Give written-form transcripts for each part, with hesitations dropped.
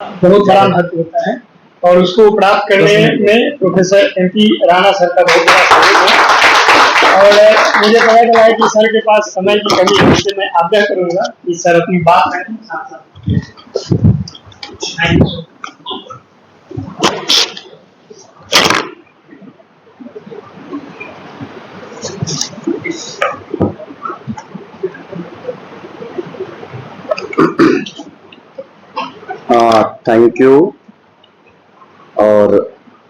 बहुत बड़ा महत्व होता है और उसको प्राप्त करने में प्रोफेसर MP राणा सर का बहुत बड़ा सहयोग है। और मुझे पता चला है कि सर के पास समय की कमी है, इसलिए मैं आग्रह करूंगा कि सर अपनी बात करें साथ साथ। Thank you. और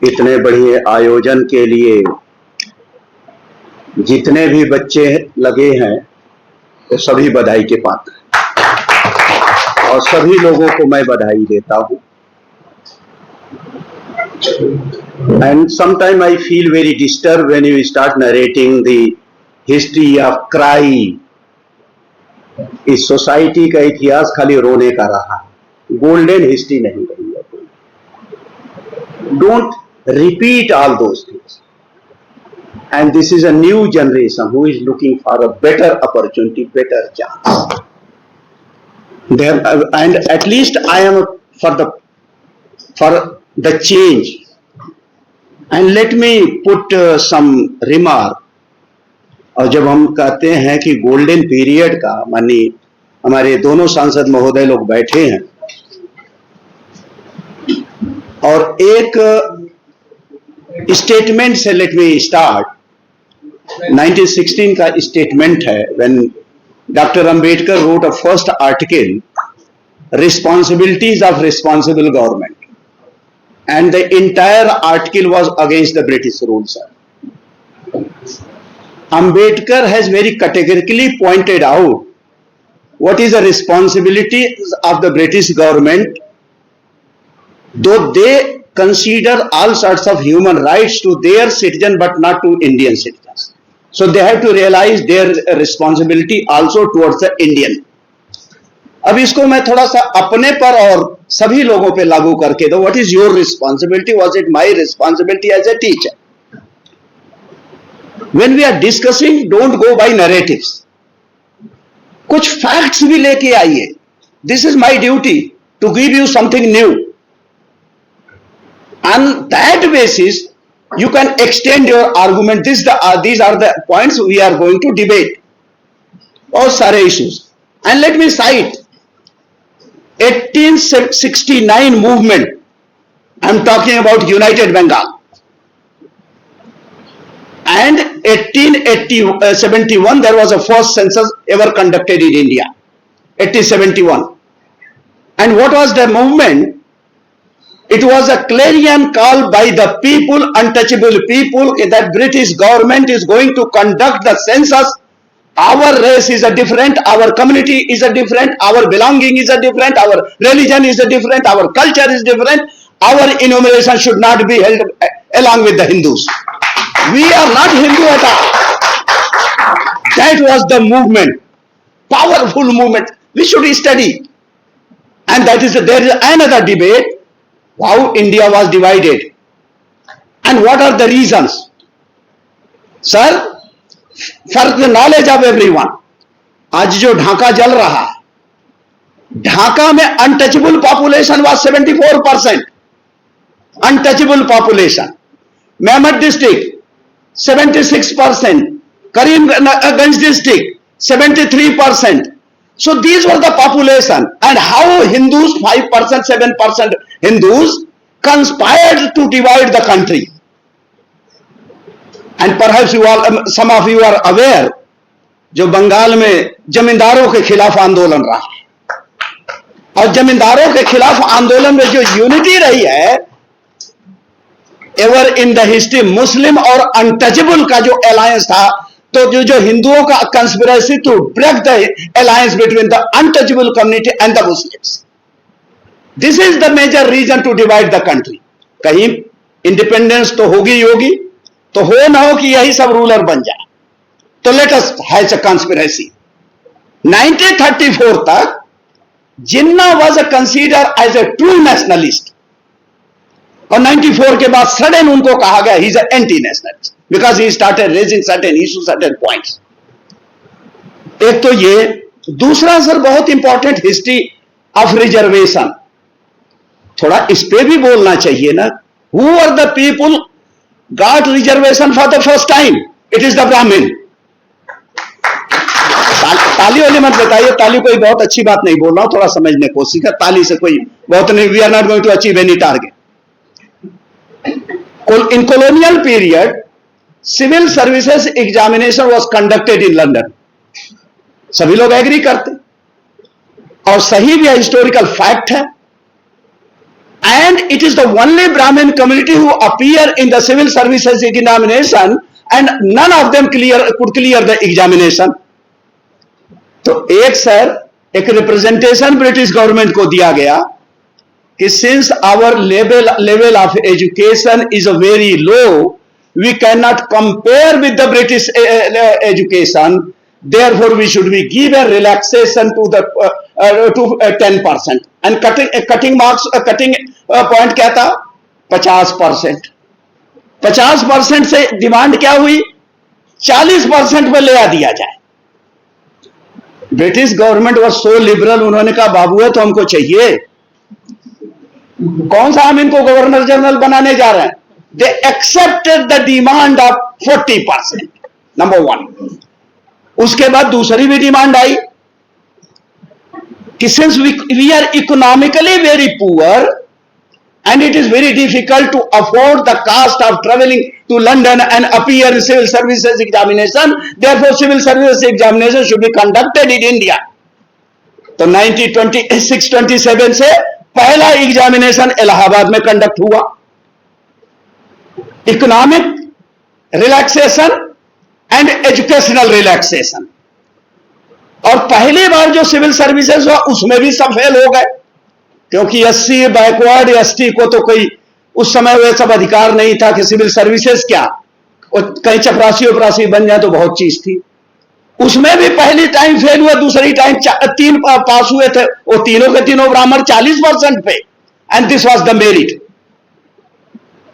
इतने बड़े आयोजन के लिए जितने भी बच्चे लगे हैं वो सभी बधाई के पात्र हैं और सभी लोगों को मैं बधाई देता हूं। And sometime I feel very disturb when you start narrating the history of crime. इस सोसाइटी का इतिहास खाली रोने का रहा है, गोल्डन हिस्ट्री नहीं रही है। Don't repeat all those things. And this is a new generation who is looking for a better opportunity, better chance. And at least I am for the change. And let me put some remark. और जब हम कहते हैं कि golden period का, मानी हमारे दोनों सांसद महोदय लोग बैठे हैं और एक स्टेटमेंट से लेट मी स्टार्ट। 1916 का स्टेटमेंट है, when doctor Ambedkar wrote a first article, responsibilities of responsible government, and the entire article was against the British rule. Sir, Ambedkar has very categorically pointed out what is the responsibility of the British government, though they consider all sorts of human rights to their citizen but not to Indian citizens. So they have to realize their responsibility also towards the Indian. अब इसको मैं थोड़ा सा अपने पर और सभी लोगों पे लागू करके दो। What is your responsibility? Was it my responsibility as a teacher? When we are discussing, don't go by narratives. कुछ फैक्ट्स भी लेके आइए। This is my duty to give you something new. On that basis you can extend your argument. These are the points we are going to debate. बहुत सारे issues, and let me cite 1869 movement. I am talking about united Bengal. And 1871 there was a first census ever conducted in India, 1871. And what was the movement? It was a clarion call by the people, untouchable people, that British government is going to conduct the census. Our race is a different, our community is a different, our belonging is a different, our religion is a different, our culture is different. Our enumeration should not be held along with the Hindus. We are not Hindu at all. That was the movement, powerful movement. We should study. And there is another debate, how India was divided. And what are the reasons? Sir, for the knowledge of everyone, आज जो ढाका जल रहा है, ढाका में untouchable population was 74%. Untouchable population. Meerut district 76%, Karimganj district 73%. So these were the population, and how Hindus, 5%, 7% Hindus conspired to divide the country. And perhaps some of you are aware, जो बंगाल में जमींदारों के खिलाफ आंदोलन रहा, और जमींदारों के खिलाफ आंदोलन में जो यूनिटी रही है एवर इन द हिस्ट्री, मुस्लिम और अनटचेबल का जो अलायंस था, तो जो हिंदुओं का conspiracy to break the alliance between the untouchable community and the Muslims. This is the major reason to divide the country. कहीं इंडिपेंडेंस तो होगी होगी, तो हो ना हो कि यही सब रूलर बन जाए, तो let us have a conspiracy. 1934 तक Jinnah was consider as a true nationalist, और 94 के बाद सडन उनको कहा गया he is anti nationalist because he started raising certain issue, certain points. एक तो ये, दूसरा सर बहुत इंपॉर्टेंट हिस्ट्री ऑफ रिजर्वेशन। थोड़ा इस पे भी बोलना चाहिए ना। Who are the people got reservation for the first time? It is the Brahmin. ताली वाली मत बताइए, ताली कोई बहुत अच्छी बात नहीं बोल रहा हूं, थोड़ा समझने की कोशिश कर। ताली से कोई बहुत नहीं, we are not going to achieve any target. In colonial period, civil services examination was conducted in London. सभी लोग एग्री करते और सही भी है, हिस्टोरिकल फैक्ट है। And it is the only Brahmin community who appear in the civil services examination, and none of them could clear the examination. तो एक रिप्रेजेंटेशन ब्रिटिश गवर्नमेंट को दिया गया कि since our level of education is very low, we cannot compare with the British education. Therefore, we should be give a relaxation to the to 10%. And cutting marks, cutting point क्या था? 50%. 50% से demand क्या हुई? 40% पे ले आ दिया जाए। British government was so liberal, उन्होंने कहा बाबू है तो हमको चाहिए। कौन सा हम इनको गवर्नर जनरल बनाने जा रहे हैं? They accepted the demand of 40%, number 1। उसके बाद दूसरी भी डिमांड आई कि since we are economically very poor and it is very difficult to afford the cost of traveling to London and appear in civil services examination, therefore civil services examination should be conducted in India. तो 1926-27 से पहला examination Allahabad में conduct हुआ। Economic relaxation and educational relaxation, और पहली बार जो civil services हुआ उसमें भी सब फेल हो गए, क्योंकि एससी बैकवर्ड एसटी को तो कोई उस समय वह सब अधिकार नहीं था कि सिविल सर्विसेज क्या, कहीं चपरासी उपरासी बन जाए तो बहुत चीज थी। उसमें भी पहली टाइम फेल हुआ, दूसरी टाइम 3 पास हुए थे, वो तीनों के तीनों ब्राह्मण 40% पे, and this was the merit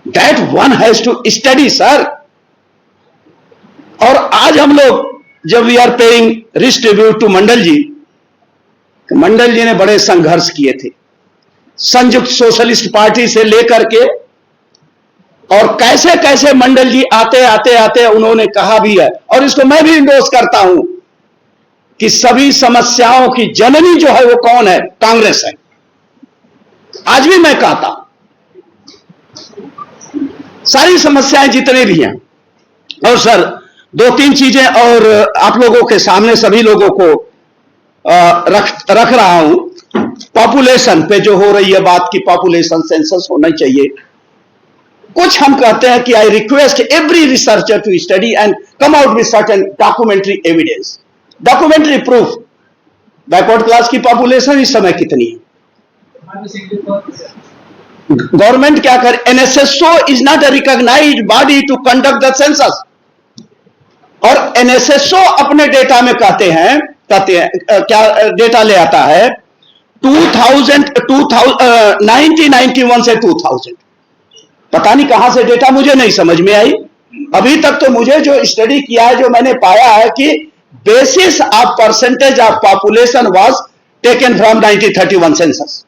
that one has to study sir. और आज हम लोग जब we are paying rich tribute to Mandal ji, Mandal ji ने बड़े संघर्ष किए थे संयुक्त सोशलिस्ट पार्टी से लेकर के, और कैसे कैसे मंडल जी आते आते आते उन्होंने कहा भी है, और इसको मैं भी इंडोर्स करता हूं कि सभी समस्याओं की जननी जो है वो कौन है? कांग्रेस है। आज भी मैं कहता हूं सारी समस्याएं जितने भी हैं। और सर 2-3 चीजें और आप लोगों के सामने सभी लोगों को रख रहा हूं। पॉपुलेशन पे जो हो रही है बात की, पॉपुलेशन सेंसस होना चाहिए। कुछ हम कहते हैं कि I request every researcher to study and come out with certain documentary evidence, documentary proof backward class की पॉपुलेशन इस समय कितनी है। गवर्नमेंट क्या करे? NSSO is not a recognised body to conduct the census, और एनएसएसओ अपने डेटा में कहते हैं क्या डेटा ले आता है 1991 से 2000, पता नहीं कहां से डेटा, मुझे नहीं समझ में आई अभी तक। तो मुझे जो स्टडी किया है, जो मैंने पाया है कि basis of percentage of population was taken from 1931 census,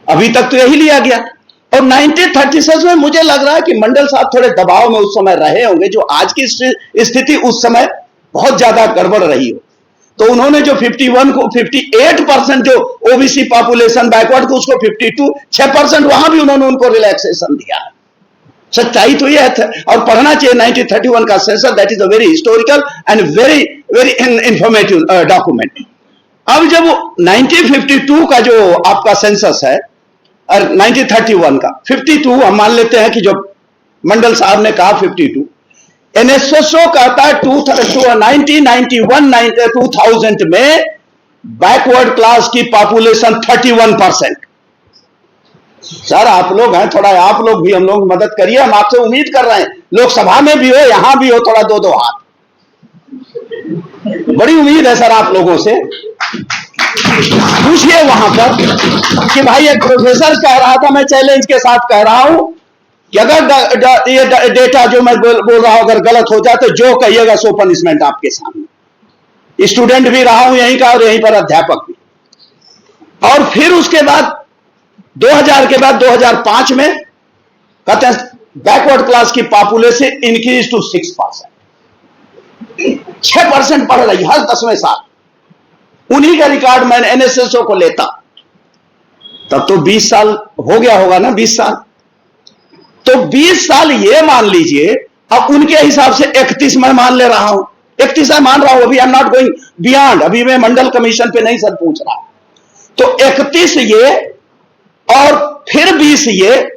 अभी तक तो यही लिया गया। और 1936 में मुझे लग रहा है कि मंडल साहब थोड़े दबाव में उस समय रहे होंगे, जो आज की स्थिति उस समय बहुत ज्यादा गड़बड़ रही हो, तो उन्होंने जो 51 को 58% जो ओबीसी पॉपुलेशन बैकवर्ड को, उसको 6% वहां भी उन्होंने उनको रिलैक्सेशन दिया है। सच्चाई तो यह है, और पढ़ना चाहिए 1931 का census, that is a very historical and very very informative document. अब जब 1952 का जो आपका सेंसस है और 1931 का 52, हम मान लेते हैं कि जो मंडल साहब ने कहा 52, एनएसएसओ कहता है 1991 2000 में बैकवर्ड क्लास की पॉपुलेशन 31%। सर आप लोग हैं, थोड़ा आप लोग भी हम लोग मदद करिए, हम आपसे उम्मीद कर रहे हैं, लोकसभा में भी हो यहां भी हो, थोड़ा 2-2 हाथ, बड़ी उम्मीद है सर आप लोगों से। पूछिए वहां पर कि भाई एक प्रोफेसर कह रहा था, मैं चैलेंज के साथ कह रहा हूं कि अगर ये डेटा जो मैं बोल रहा हूं अगर गलत हो जाए तो जो कहिएगा सो पनिशमेंट आपके सामने। स्टूडेंट भी रहा हूं यहीं का और यहीं पर अध्यापक भी। और फिर उसके बाद 2000 के बाद 2005 में कहते हैं बैकवर्ड क्लास की पॉपुलेशन इंक्रीज टू 6%। 6% बढ़ रही हर 10वें साल। उन्हीं का रिकॉर्ड मैं एनएसएसओ को लेता, तब तो 20 साल हो गया होगा ना, 20 साल। तो 20 साल ये मान लीजिए, अब उनके हिसाब से 31 मैं मान ले रहा हूं, 31 मैं मान रहा हूं, अभी I am not going beyond, अभी मैं मंडल कमीशन पे नहीं सर पूछ रहा। तो 31 ये और फिर 20 ये,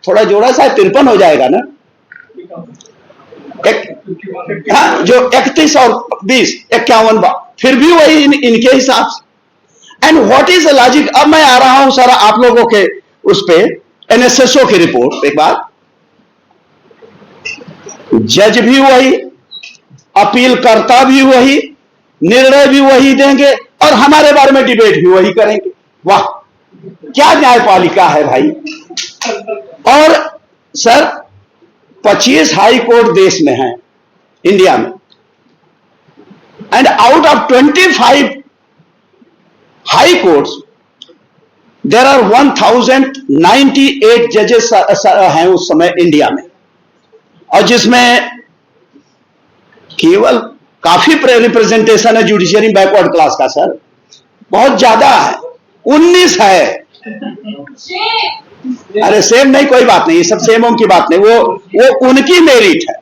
थोड़ा जोड़ा सा 53 हो जाएगा ना। हाँ, जो 31 और 20 51, फिर भी वही इनके हिसाब से। And what is the logic? अब मैं आ रहा हूं सर आप लोगों के उस पे एनएसएसओ की रिपोर्ट। एक बार जज भी वही, अपील करता भी वही, निर्णय भी वही देंगे और हमारे बारे में डिबेट भी वही करेंगे। वाह, क्या न्यायपालिका है भाई। और सर 25 हाई कोर्ट देश में हैं इंडिया में, and out of 25 high courts there are 1098 जजेस हैं उस समय इंडिया में, और जिसमें केवल काफी रिप्रेजेंटेशन है जुडिशियरी बैकवर्ड क्लास का सर, बहुत ज्यादा है, 19 है। अरे सेम नहीं, कोई बात नहीं, ये सब सेम की बात नहीं, वो उनकी मेरिट है।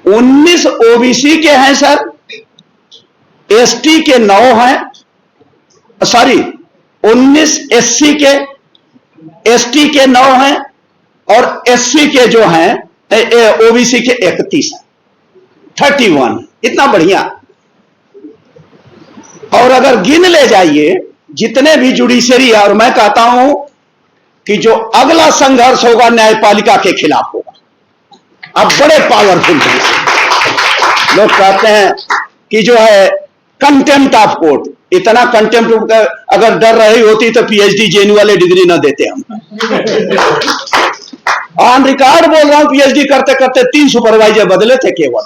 19 ओबीसी के हैं सर, एसटी के 9 हैं, सॉरी 19 एससी के, एसटी के 9 हैं और एससी के जो हैं ओबीसी के 31 हैं, 31। इतना बढ़िया। और अगर गिन ले जाइए जितने भी जुडिशरी है, और मैं कहता हूं कि जो अगला संघर्ष होगा न्यायपालिका के खिलाफ होगा। अब बड़े पावरफुल लोग कहते हैं कि जो है कंटेम्प्ट ऑफ कोर्ट, इतना कंटेम्प्ट, अगर डर रही होती तो पीएचडी जेएनयू वाले डिग्री ना देते हम। ऑन रिकॉर्ड बोल रहा हूं, पीएचडी करते करते 3 सुपरवाइजर बदले थे केवल।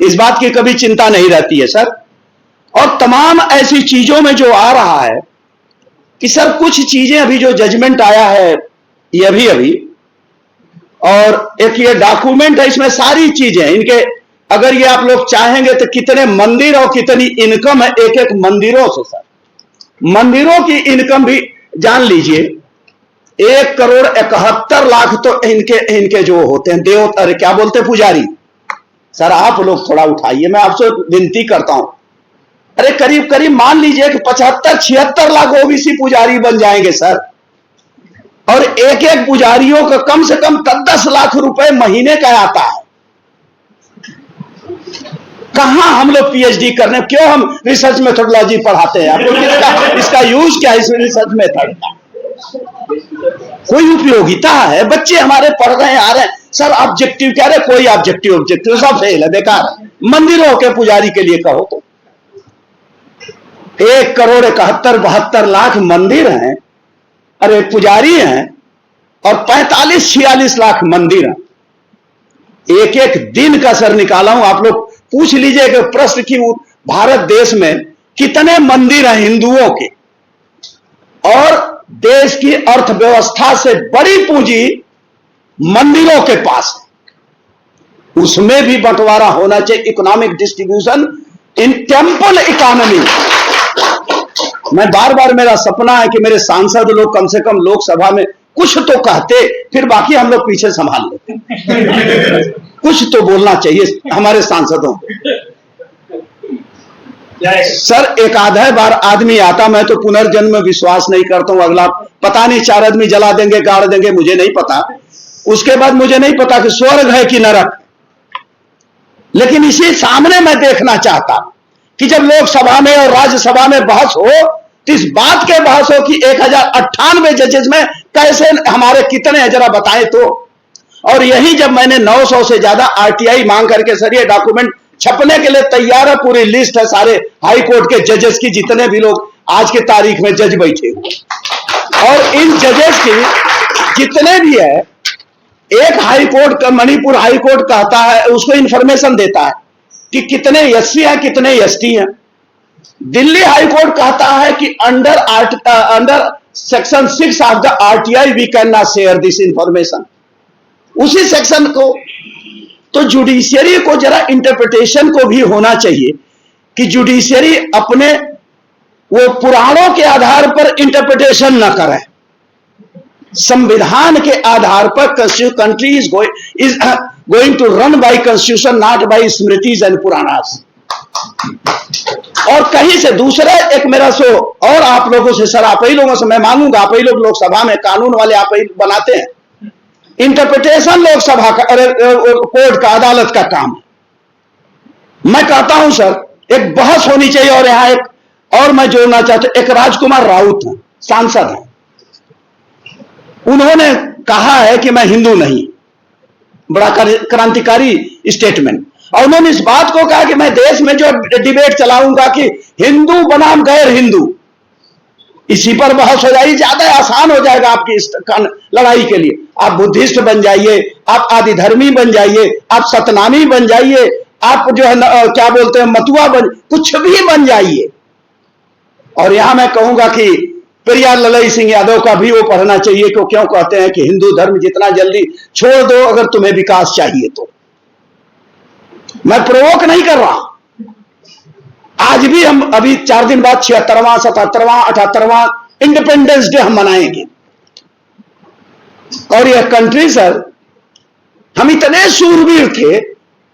इस बात की कभी चिंता नहीं रहती है सर। और तमाम ऐसी चीजों में जो आ रहा है कि सर कुछ चीजें अभी जो जजमेंट आया है ये अभी, और एक ये डॉक्यूमेंट है, इसमें सारी चीजें इनके, अगर ये आप लोग चाहेंगे तो कितने मंदिर और कितनी इनकम है एक एक मंदिरों से सर। मंदिरों की इनकम भी जान लीजिए, 1,71,00,000 तो इनके जो होते हैं देव, अरे क्या बोलते हैं, पुजारी। सर आप लोग थोड़ा उठाइए, मैं आपसे विनती करता हूं। अरे करीब करीब मान लीजिए कि 75-76 लाख ओबीसी पुजारी बन जाएंगे सर, और एक एक पुजारियों का कम से कम 10 लाख रुपए महीने का आता है। कहां हम लोग पीएचडी करने, क्यों हम रिसर्च मेथोडोलॉजी पढ़ाते हैं आपको? इसका यूज क्या है इस रिसर्च मेथड का? कोई उपयोगिता है? बच्चे हमारे पढ़ रहे हैं, आ रहे हैं सर, ऑब्जेक्टिव कह रहे, कोई ऑब्जेक्टिव सब फेल है, बेकार है। मंदिरों के पुजारी के लिए कहो तो 1,71,72,00,000 मंदिर हैं, अरे पुजारी हैं, और 45-46 लाख मंदिर हैं। एक एक दिन का सर निकाला हूं, आप लोग पूछ लीजिए कि प्रश्न की भारत देश में कितने मंदिर हैं हिंदुओं के, और देश की अर्थव्यवस्था से बड़ी पूंजी मंदिरों के पास है। उसमें भी बंटवारा होना चाहिए, economic distribution in temple economy. मैं बार बार, मेरा सपना है कि मेरे सांसद लोग कम से कम लोकसभा में कुछ तो कहते, फिर बाकी हम लोग पीछे संभाल लेते। कुछ तो बोलना चाहिए हमारे सांसदों को। सर एक आधा बार आदमी आता, मैं तो पुनर्जन्म में विश्वास नहीं करता हूं। अगला पता नहीं 4 आदमी जला देंगे, गाड़ देंगे, मुझे नहीं पता। उसके बाद मुझे नहीं पता कि स्वर्ग है कि नरक। लेकिन इसी सामने मैं देखना चाहता कि जब लोकसभा में और राज्यसभा में बहस हो तो इस बात के बहस हो कि 1098 जजेस में कैसे हमारे कितने हैं जरा बताएं तो। और यही जब मैंने 900 से ज्यादा आरटीआई मांग करके, सर ये डॉक्यूमेंट छपने के लिए तैयार है, पूरी लिस्ट है सारे हाई कोर्ट के जजेस की, जितने भी लोग आज के तारीख में जज बैठे हुए, और इन जजेस की जितने भी है, एक हाई कोर्ट का, मणिपुर हाई कोर्ट कहता है, उसको इंफॉर्मेशन देता है कि कितने एससी हैं कितने एसटी हैं। दिल्ली हाई कोर्ट कहता है कि under section 6 of the RTI we can not share this information. उसी सेक्शन को तो जुडिशियरी को जरा इंटरप्रिटेशन को भी होना चाहिए कि जुडिशियरी अपने वो पुराणों के आधार पर इंटरप्रिटेशन न करे, संविधान के आधार पर country is going to run by constitution not by smritis and Puranas. और कहीं से दूसरा एक मेरा सो और आप लोगों से सर, आप ही लोगों से मैं मांगूंगा, आप ही लोग लोकसभा में कानून वाले आप ही बनाते हैं, इंटरप्रिटेशन लोकसभा का कोर्ट का अदालत का काम है। मैं कहता हूं सर एक बहस होनी चाहिए। और यहां एक और मैं जोड़ना चाहता हूं, एक राजकुमार राउत हैं, सांसद हैं, उन्होंने कहा है कि मैं हिंदू नहीं, बड़ा क्रांतिकारी स्टेटमेंट। और उन्होंने इस बात को कहा कि मैं देश में जो डिबेट चलाऊंगा कि हिंदू बनाम गैर हिंदू, इसी पर बहस हो जाएगी, ज्यादा आसान हो जाएगा आपकी इस लड़ाई के लिए। आप बुद्धिस्ट बन जाइए, आप आदिधर्मी बन जाइए, आप सतनामी बन जाइए, आप जो है क्या बोलते हैं मतुआ बन, कुछ भी बन जाइए। और यहां मैं कहूंगा कि प्रिया ललई सिंह यादव का भी वो पढ़ना चाहिए, क्यों क्यों कहते हैं कि हिंदू धर्म जितना जल्दी छोड़ दो अगर तुम्हें विकास चाहिए तो। मैं प्रोवोक नहीं कर रहा, आज भी हम अभी 4 दिन बाद 76वां 77वां 78वां इंडिपेंडेंस डे हम मनाएंगे। और यह कंट्री सर, हम इतने शूरवीर थे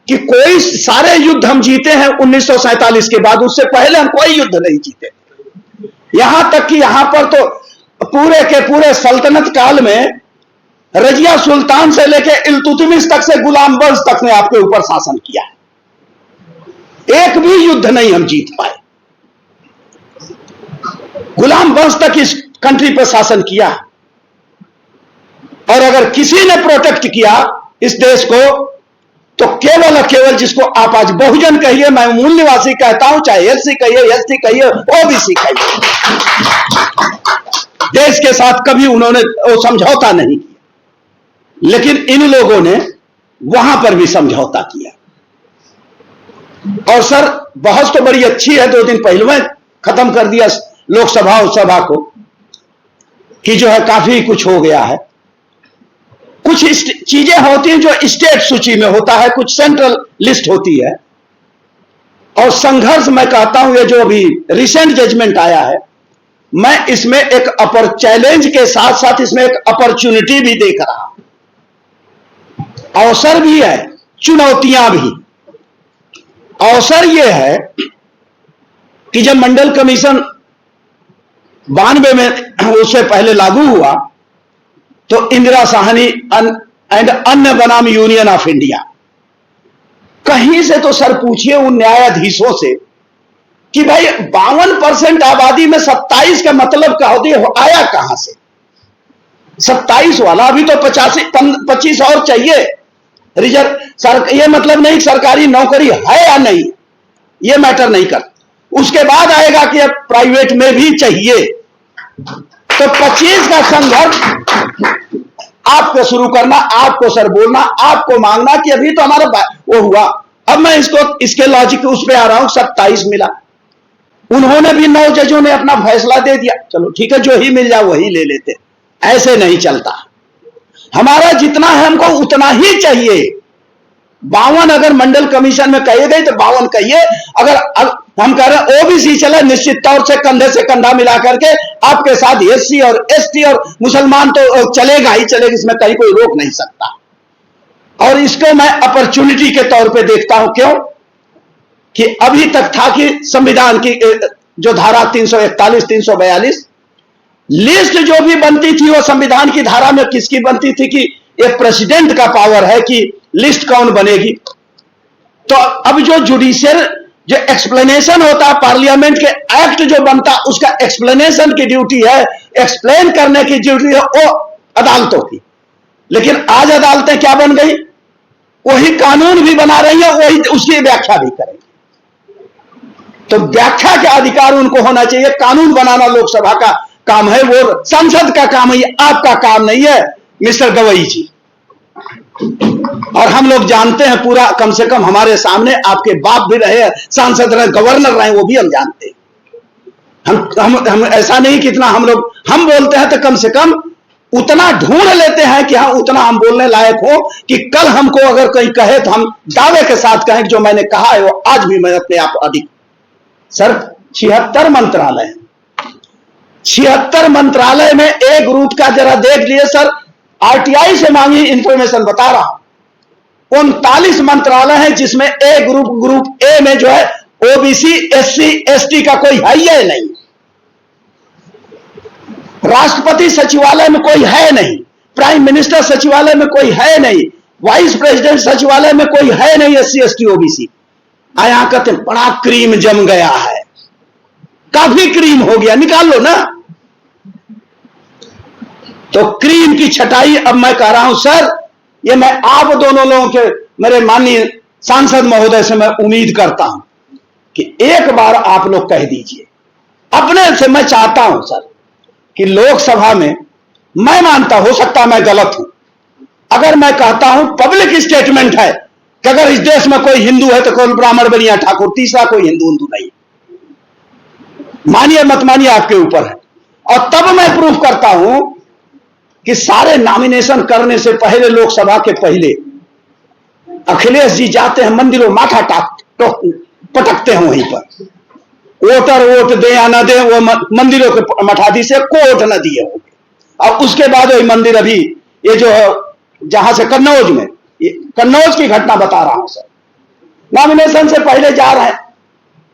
कि कोई सारे युद्ध हम जीते हैं 1947 के बाद, उससे पहले हम कोई युद्ध नहीं जीते। यहां तक कि यहां पर तो पूरे के पूरे सल्तनत काल में रजिया सुल्तान से लेकर इल्तुतमिश तक से गुलाम वंश तक ने आपके ऊपर शासन किया, एक भी युद्ध नहीं हम जीत पाए। गुलाम वंश तक इस कंट्री पर शासन किया। और अगर किसी ने प्रोटेक्ट किया इस देश को तो केवल और केवल जिसको आप आज बहुजन कहिए, मैं मूल निवासी कहता हूं, चाहे एससी कहिए, एसटी कहिए, ओबीसी कहिए, देश के साथ कभी उन्होंने वो समझौता नहीं किया। लेकिन इन लोगों ने वहां पर भी समझौता किया। और सर बहस तो बड़ी अच्छी है, 2 दिन पहले में खत्म कर दिया लोकसभा और सभा को कि जो है काफी कुछ हो गया है। कुछ चीजें होती हैं जो स्टेट सूची में होता है, कुछ सेंट्रल लिस्ट होती है। और संघर्ष मैं कहता हूं ये जो अभी रिसेंट जजमेंट आया है, मैं इसमें एक अपर चैलेंज के साथ साथ इसमें एक अपॉर्चुनिटी भी देख रहा हूं, अवसर भी है, चुनौतियां भी। अवसर यह है कि जब मंडल कमीशन 92 में उससे पहले लागू हुआ तो इंदिरा साहनी एंड अन्य बनाम यूनियन ऑफ इंडिया, कहीं से तो सर पूछिए उन न्यायाधीशों से कि भाई 52% आबादी में 27 का मतलब क्या होती है, आया कहां से 27 वाला? अभी तो 25 और चाहिए रिजर्व सर। ये मतलब नहीं सरकारी नौकरी है या नहीं, ये मैटर नहीं कर। उसके बाद आएगा कि अब प्राइवेट में भी चाहिए। तो 25 का संघर्ष आपको शुरू करना, आपको सर बोलना, आपको मांगना कि अभी तो हमारा वो हुआ। अब मैं इसके लॉजिक उस पे आ रहा हूं, 27 मिला, उन्होंने भी 9 जजों ने अपना फैसला दे दिया, चलो ठीक है जो ही मिल जाए वही ले लेते। ऐसे नहीं चलता, हमारा जितना है हमको उतना ही चाहिए। 52 अगर मंडल कमीशन में कहे गए तो 52 कहिए। अगर हम कह रहे हैं ओबीसी चले, निश्चित तौर से कंधे से कंधा मिला करके आपके साथ एससी और एसटी और मुसलमान तो चलेगा ही चलेगा, इसमें कहीं कोई रोक नहीं सकता। और इसको मैं अपॉर्चुनिटी के तौर पे देखता हूं। क्यों कि अभी तक था कि संविधान की जो धारा 341 342 लिस्ट जो भी बनती थी वो संविधान की धारा में किसकी बनती थी कि ये प्रेसिडेंट का पावर है कि लिस्ट कौन बनेगी। तो अब जो जुडिशियल जो एक्सप्लेनेशन होता है, पार्लियामेंट के एक्ट जो बनता उसका एक्सप्लेनेशन की ड्यूटी है, एक्सप्लेन करने की ड्यूटी है वो अदालतों की। लेकिन आज अदालतें क्या बन गई, वही कानून भी बना रही है, वही उसकी व्याख्या भी करेंगे। तो व्याख्या का अधिकार उनको होना चाहिए। कानून बनाना लोकसभा का काम है, वो संसद का काम है, ये आपका काम नहीं है मिस्टर गवई जी। और हम लोग जानते हैं पूरा, कम से कम हमारे सामने आपके बाप भी रहे, सांसद रहे, गवर्नर रहे, वो भी हम जानते हैं। हम ऐसा नहीं कि इतना हम बोलते हैं तो कम से कम उतना ढूंढ लेते हैं कि हाँ उतना हम बोलने लायक हो कि कल हमको अगर कोई कहे तो हम दावे के साथ कहें कि जो मैंने कहा है वो आज भी मैं अपने आप अधिक। सर 76 मंत्रालय है, 76 मंत्रालय में एक रूट का जरा देख लिए सर, आरटीआई से मांगी इंफॉर्मेशन बता रहा हूं, 39 मंत्रालय है जिसमें ए ग्रुप ए में जो है ओबीसी एससी एसटी का कोई है ही नहीं, राष्ट्रपति सचिवालय में कोई है नहीं, प्राइम मिनिस्टर सचिवालय में कोई है नहीं, वाइस प्रेसिडेंट सचिवालय में कोई है नहीं एससी एसटी ओबीसी। आया कहते बड़ा क्रीम जम गया है, काफी क्रीम हो गया, निकाल लो ना। तो क्रीम की छटाई अब मैं कह रहा हूं सर, ये मैं आप दोनों लोगों के, मेरे माननीय सांसद महोदय से मैं उम्मीद करता हूं कि एक बार आप लोग कह दीजिए अपने से। मैं चाहता हूं सर कि लोकसभा में, मैं मानता हो सकता मैं गलत हूं, अगर मैं कहता हूं पब्लिक स्टेटमेंट है कि अगर इस देश में कोई हिंदू है तो कोई ब्राह्मण बनिया ठाकुर, तीसरा कोई हिंदू नहीं, मानिए मत मानिए आपके ऊपर है। और तब मैं प्रूफ करता हूं कि सारे नॉमिनेशन करने से पहले, लोकसभा के पहले, अखिलेश जी जाते हैं मंदिरों, माथा पटकते हैं वहीं पर, वोटर वोट दे या ना दे, वो मंदिरों के मठाधी से को वोट न दिए होंगे। और उसके बाद वही मंदिर, अभी ये जो है जहां से कन्नौज में, कन्नौज की घटना बता रहा हूं सर, नॉमिनेशन से पहले जा रहे हैं,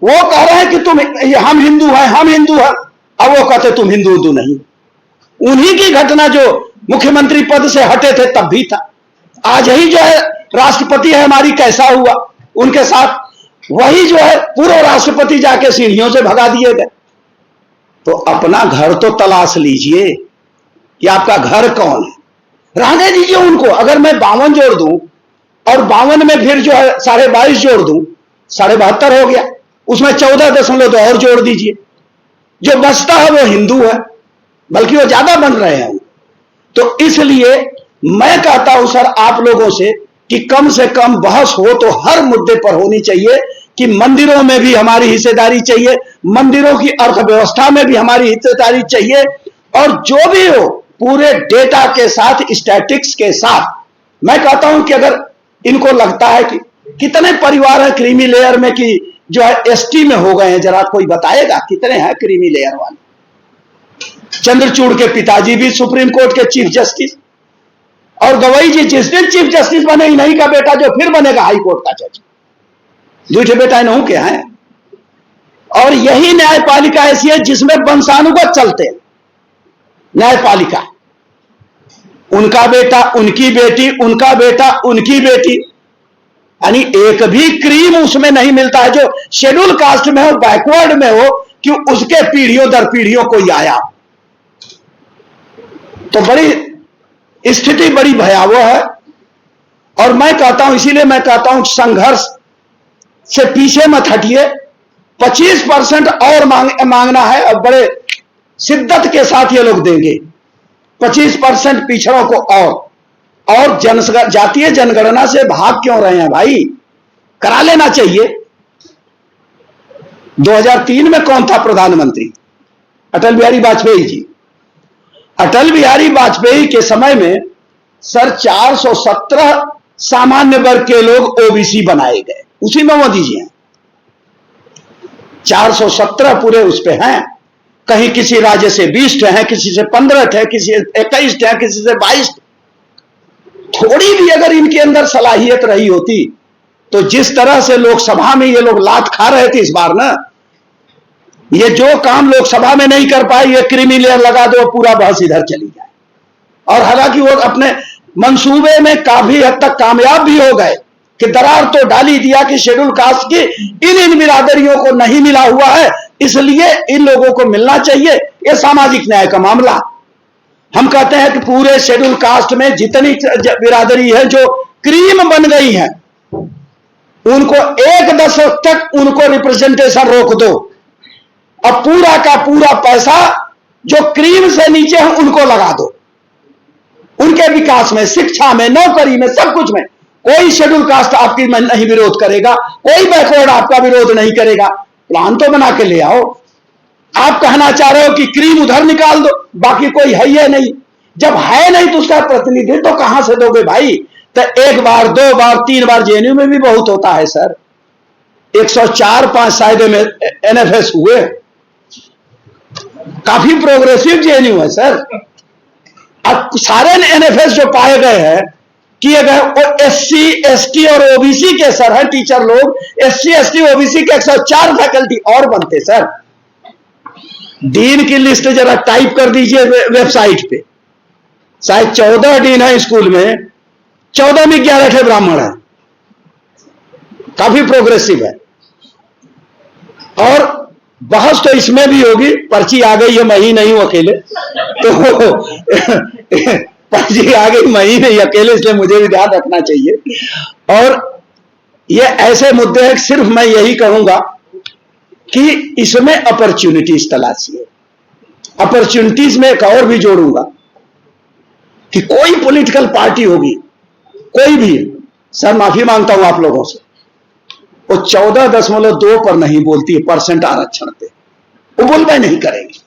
वो कह रहे हैं कि तुम हम हिंदू हैं, हम हिंदू हैं, अब वो कहते तुम हिंदू नहीं। उन्हीं की घटना जो मुख्यमंत्री पद से हटे थे तब भी था। आज ही जो है राष्ट्रपति है हमारी, कैसा हुआ उनके साथ, वही जो है पूर्व राष्ट्रपति जाके सीढ़ियों से भगा दिए गए। तो अपना घर तो तलाश लीजिए कि आपका घर कौन है, रहने दीजिए उनको। अगर मैं 52 जोड़ दूं और 52 में फिर जो है 22.5 जोड़ दूं, 72.5 हो गया, उसमें 14.2 और जोड़ दीजिए, जो बचता है वो हिंदू है, बल्कि वो ज्यादा बन रहे हैं। तो इसलिए मैं कहता हूं सर आप लोगों से कि कम से कम बहस हो तो हर मुद्दे पर होनी चाहिए, कि मंदिरों में भी हमारी हिस्सेदारी चाहिए, मंदिरों की अर्थव्यवस्था में भी हमारी हिस्सेदारी चाहिए, और जो भी हो पूरे डेटा के साथ, स्टैटिक्स के साथ। मैं कहता हूं कि अगर इनको लगता है कि कितने परिवार हैं क्रीमी लेयर में कि जो है एसटी में हो गए हैं, जरा कोई बताएगा कितने हैं क्रीमी लेयर वाले। चंद्रचूड़ के पिताजी भी सुप्रीम कोर्ट के चीफ जस्टिस, और गवई जी जिस दिन चीफ जस्टिस बने, इन्हीं का बेटा जो फिर बनेगा हाई कोर्ट का जज, दूसरे बेटा इन्हों के हैं। और यही न्यायपालिका ऐसी है जिसमें वंशानुगत चलते हैं। न्यायपालिका, उनका बेटा, उनकी बेटी, उनका बेटा, उनकी बेटी, यानी एक भी क्रीम उसमें नहीं मिलता है जो शेड्यूल कास्ट में हो, बैकवर्ड में हो, कि उसके पीढ़ियों दर पीढ़ियों कोई आया। तो बड़ी स्थिति बड़ी भयावह है। और मैं कहता हूं, इसीलिए मैं कहता हूं संघर्ष से पीछे मत हटिए। 25% और मांगना है, अब बड़े शिद्दत के साथ ये लोग देंगे 25% पिछड़ों को। और जातीय जनगणना से भाग क्यों रहे हैं भाई, करा लेना चाहिए। 2003 में कौन था प्रधानमंत्री? अटल बिहारी वाजपेयी जी। अटल बिहारी वाजपेयी के समय में सर 417 सामान्य वर्ग के लोग ओबीसी बनाए गए, उसी में मोदी जी हैं। 417 पूरे उस पे हैं। कहीं किसी राज्य से 20 हैं, किसी से 15 हैं, किसी से 21 हैं, किसी से 22। थोड़ी भी अगर इनके अंदर सलाहियत रही होती तो जिस तरह से लोकसभा में ये लोग लात खा रहे थे इस बार ना, ये जो काम लोकसभा में नहीं कर पाए, ये क्रीमी लेयर लगा दो, पूरा बहस इधर चली जाए। और हालांकि वो अपने मंसूबे में काफी हद तक कामयाब भी हो गए कि दरार तो डाली दिया कि शेड्यूल कास्ट की इन बिरादरियों को नहीं मिला हुआ है, इसलिए इन लोगों को मिलना चाहिए। ये सामाजिक न्याय का मामला। हम कहते हैं कि पूरे शेड्यूल कास्ट में जितनी बिरादरी है जो क्रीम बन गई है, उनको 1 दशक तक उनको रिप्रेजेंटेशन रोक दो, अब पूरा का पूरा पैसा जो क्रीम से नीचे है उनको लगा दो। उनके विकास में, शिक्षा में, नौकरी में, सब कुछ में कोई शेड्यूल कास्ट आपकी नहीं विरोध करेगा, कोई बैकवर्ड आपका विरोध नहीं करेगा। प्लान तो बना के ले आओ। आप कहना चाह रहे हो कि क्रीम उधर निकाल दो, बाकी कोई है ही नहीं। जब है नहीं तो उसका प्रतिनिधित्व तो कहां से दोगे भाई? तो एक बार, दो बार, तीन बार जेएनयू में भी बहुत होता है सर। 104-5 शायद में एनएफएस हुए, काफी प्रोग्रेसिव जेएनयू है सर। अब सारे एनएफएस जो पाए गए हैं किए गए वो एससी, एसटी और ओबीसी के सर हैं टीचर लोग। एससी, एसटी, ओबीसी के 104 फैकल्टी और बनते सर। डीन की लिस्ट जरा टाइप कर दीजिए वेबसाइट पे, शायद 14 डीन है स्कूल में, 14 में 11 थे ब्राह्मण है, काफी प्रोग्रेसिव है। और बहस तो इसमें भी होगी, पर्ची आ गई है, मैं ही नहीं हूं अकेले, तो पर्ची आ गई, मैं ही नहीं अकेले, इसलिए मुझे भी ध्यान रखना चाहिए। और ये ऐसे मुद्दे हैं, सिर्फ मैं यही कहूंगा कि इसमें अपॉर्चुनिटीज तलाशिए। अपॉर्चुनिटीज में एक और भी जोड़ूंगा कि कोई पॉलिटिकल पार्टी होगी, कोई भी, सर माफी मांगता हूं आप लोगों से, वो 14.2 पर नहीं बोलती है परसेंट आरक्षण पे, वो बोलबे नहीं करेगी।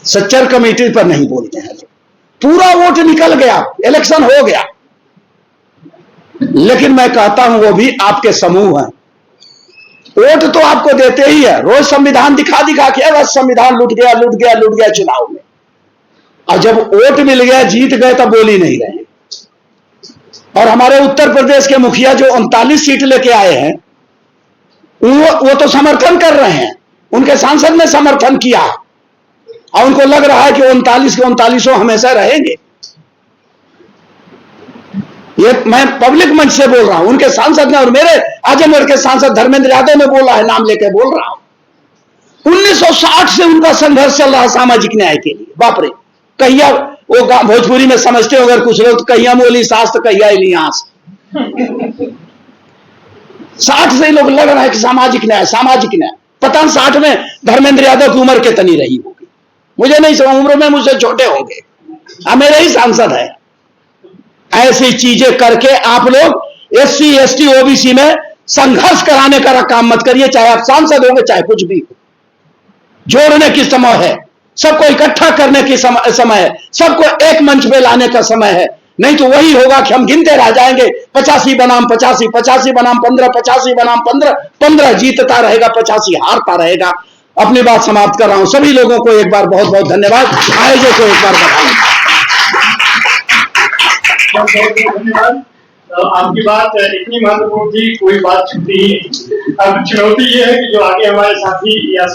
सच्चर कमेटी पर नहीं बोलते हैं, पूरा वोट निकल गया, इलेक्शन हो गया, लेकिन मैं कहता हूं वो भी आपके समूह हैं। वोट तो आपको देते ही है, रोज संविधान दिखा दिखा के बस संविधान लूट गया, लूट गया, लूट गया चुनाव में। और जब वोट मिल गया, जीत गए, तब बोल ही नहीं रहे। और हमारे उत्तर प्रदेश के मुखिया जो 39 सीट लेके आए हैं, वो तो समर्थन कर रहे हैं, उनके सांसद ने समर्थन किया, और उनको लग रहा है कि 39 के 39 हमेशा रहेंगे। ये मैं पब्लिक मंच से बोल रहा हूं, उनके सांसद ने, और मेरे आजमगढ़ के सांसद धर्मेंद्र यादव ने बोला है, नाम लेके बोल रहा हूं। 1960 से उनका संघर्ष चल रहा है सामाजिक न्याय के लिए। बाप रे, कहिया वो भोजपुरी में समझते हो अगर कुछ लोग, तो कहिया मोली सास तो कहिया इलियास। 60 से लोग लग रहा है कि सामाजिक न्याय, सामाजिक न्याय। पता नहीं 60 में धर्मेंद्र यादव की उम्र कितनी रही होगी, मुझे नहीं समझ, उम्र में मुझसे छोटे होंगे, मेरे ही सांसद है। ऐसी चीजें करके आप लोग एससी, एसटी, ओबीसी में संघर्ष कराने का काम मत करिए, चाहे आप सांसद होंगे चाहे कुछ भी। जोड़ने की समय है, सबको इकट्ठा करने की समय है, सबको एक मंच पे लाने का समय है। नहीं तो वही होगा कि हम गिनते रह जाएंगे, 85 बनाम 85, 85 बनाम 15, 85 बनाम 15, 15 जीतता रहेगा, 85 हारता रहेगा। अपनी बात समाप्त कर रहा हूं। सभी लोगों को एक बार बहुत बहुत धन्यवाद, आयोजक को एक बार बधाई। धन्यवाद। तो आपकी बात इतनी महत्वपूर्ण थी, कोई बात छूटी। अब चुनौती ये है कि जो आगे हमारे साथी या